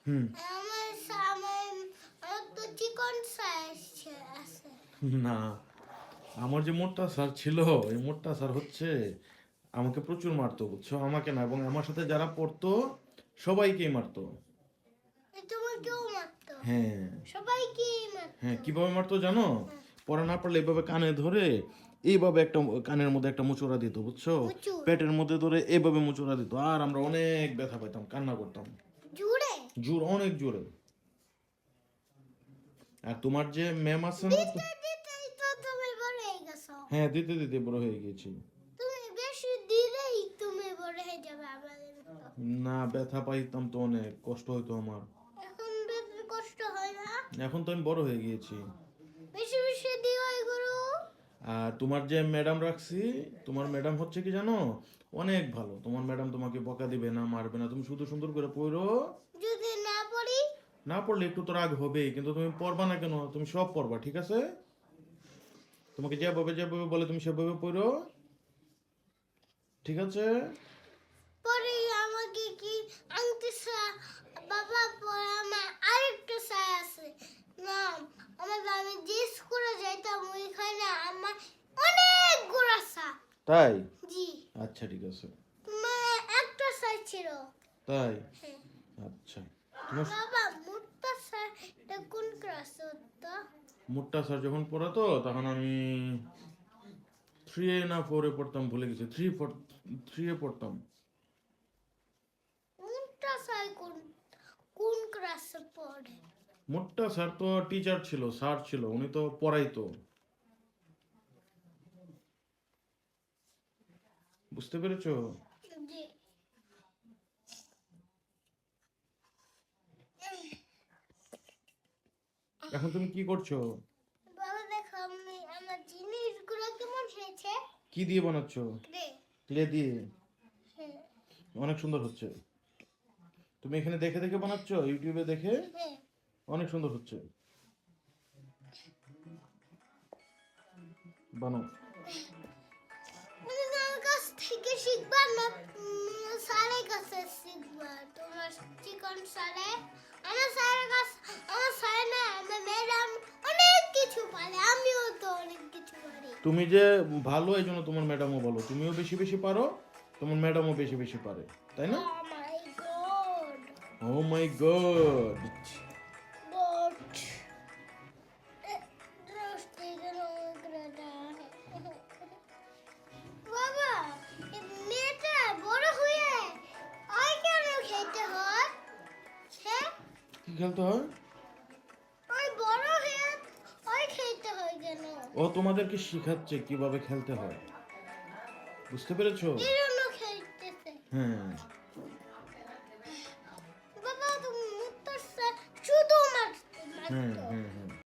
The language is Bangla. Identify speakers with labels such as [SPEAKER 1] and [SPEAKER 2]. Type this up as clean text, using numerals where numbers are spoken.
[SPEAKER 1] হুম।
[SPEAKER 2] আমার তো চিকন সাইজ আছে।
[SPEAKER 1] না, আমার যে মোট্টা স্যার ছিল, এই মোট্টা স্যার হচ্ছে আমাকে প্রচুর মারতো, বুঝছো? আমাকে না, এবং আমার সাথে যারা পড়তো সবাইকেই মারতো।
[SPEAKER 2] তোমাকেও মারতো?
[SPEAKER 1] হ্যাঁ।
[SPEAKER 2] সবাইকেই
[SPEAKER 1] হ্যাঁ,
[SPEAKER 2] মারতো?
[SPEAKER 1] কিভাবে মারতো জানো? পড়া না পারলে এইভাবে কানে ধরে এইভাবে একটা কানের মধ্যে একটা মুচড়া দিত, বুঝছো?
[SPEAKER 2] মুচুর?
[SPEAKER 1] পেটের মধ্যে ধরে এইভাবে মুচড়া দিত, আর আমরা অনেক ব্যথা পাইতাম, কান্না করতাম।
[SPEAKER 2] জুড়ে?
[SPEAKER 1] জোর, অনেক জোরে। আর তোমার যে ম্যাম আছে না তো,
[SPEAKER 2] দিতে দিতেই তো তুমি বড় হয়ে গেছো।
[SPEAKER 1] হ্যাঁ, দিতে দিতে বড় হয়ে গেছি।
[SPEAKER 2] তুমি বেশি দিলেই তুমি বড় হয়ে যাবে আমাদের মতো।
[SPEAKER 1] না, ব্যথা পাইতাম তো, অনেক কষ্ট হইতো আমার।
[SPEAKER 2] এখন বেশি কষ্ট হয় না?
[SPEAKER 1] এখন তো আমি বড় হয়ে গিয়েছি।
[SPEAKER 2] বেশি বেশি দিও এগুলো।
[SPEAKER 1] আর তোমার যে ম্যাডাম রাখছি, তোমার ম্যাডাম হচ্ছে কি জানো, অনেক ভালো। তোমার ম্যাডাম তোমাকে বকা দিবে না, মারবে না, তুমি শুধু সুন্দর করে পড়ো।
[SPEAKER 2] যদি না পড়ি?
[SPEAKER 1] না পড়লে একটু তো রাগ হবেই, কিন্তু তুমি পড়বা না কেন? তুমি সব পড়বা, ঠিক আছে? তোমাকে যেভাবে যেভাবে বলে তুমি সেভাবে পড়ো, ঠিক আছে?
[SPEAKER 2] পরে আমাকে কি আংটি বাবা পরে আমার আরেকটা সাই আছে না, আমি যে স্কুলে যাইতাম ওইখানে আমার অনেক গোড়া সা।
[SPEAKER 1] তাই?
[SPEAKER 2] জি।
[SPEAKER 1] আচ্ছা, ঠিক আছে।
[SPEAKER 2] তোমার একটা সাই ছিল?
[SPEAKER 1] তাই?
[SPEAKER 2] হ্যাঁ।
[SPEAKER 1] আচ্ছা। তোমার
[SPEAKER 2] বাবা মোটটা সাই কোন ক্লাসে হতো?
[SPEAKER 1] মুট্টা স্যার যখন পড়াতো তখন আমি 3 এ না 4 এ পড়তাম, ভুলে গেছি। 3 এ পড়তাম।
[SPEAKER 2] মোটটা সাই কোন কোন ক্লাসে পড়ে?
[SPEAKER 1] মুট্টা স্যার তো টিচার ছিল, স্যার ছিল, উনি তো পড়াইতো। বুঝতে পেরেছো?
[SPEAKER 2] জি।
[SPEAKER 1] এখন তুমি কি করছো?
[SPEAKER 2] বাবা দেখো আমি আমার জিনিসগুলো কেমন হয়েছে।
[SPEAKER 1] কি দিয়ে বানাচ্ছো?
[SPEAKER 2] রে।
[SPEAKER 1] ক্লে দিয়ে?
[SPEAKER 2] হ্যাঁ।
[SPEAKER 1] অনেক সুন্দর হচ্ছে। তুমি এখানে দেখে দেখে বানাচ্ছো, ইউটিউবে দেখে?
[SPEAKER 2] হ্যাঁ।
[SPEAKER 1] অনেক সুন্দর হচ্ছে, বানাও।
[SPEAKER 2] তুমি আমার কাছ থেকে শিখবা না স্যারের কাছে শিখবা? তোমার চিকন স্যারে? আমার স্যার না, আমার ম্যাডাম অনেক কিছু পারে, আমিও তো অনেক কিছু পারি।
[SPEAKER 1] তুমি যে ভালো, এই জন্য তোমার ম্যাডামও ভালো। তুমিও বেশি বেশি পারো, তোমার ম্যাডামও বেশি বেশি পারে, তাই না?
[SPEAKER 2] Oh my god.
[SPEAKER 1] Oh my god!
[SPEAKER 2] But বাবা, এই মেয়েটা বড় হয়ে ওই কেন খেতে হয়? হ্যাঁ,
[SPEAKER 1] কি খেলতে হয়?
[SPEAKER 2] ওই বড় হয়ে ওই খেতে হয় কেন?
[SPEAKER 1] ও তোমাদেরকে শিখাচ্ছে কিভাবে খেলতে হয়, বুঝতে পেরেছো?
[SPEAKER 2] এই জন্য খেলতেছে।
[SPEAKER 1] হ্যাঁ।
[SPEAKER 2] বাবা তুমি মুক্ত শুধু মারতো
[SPEAKER 1] হ্যাঁ,
[SPEAKER 2] মারতো।
[SPEAKER 1] হ্যাঁ, হ্যাঁ।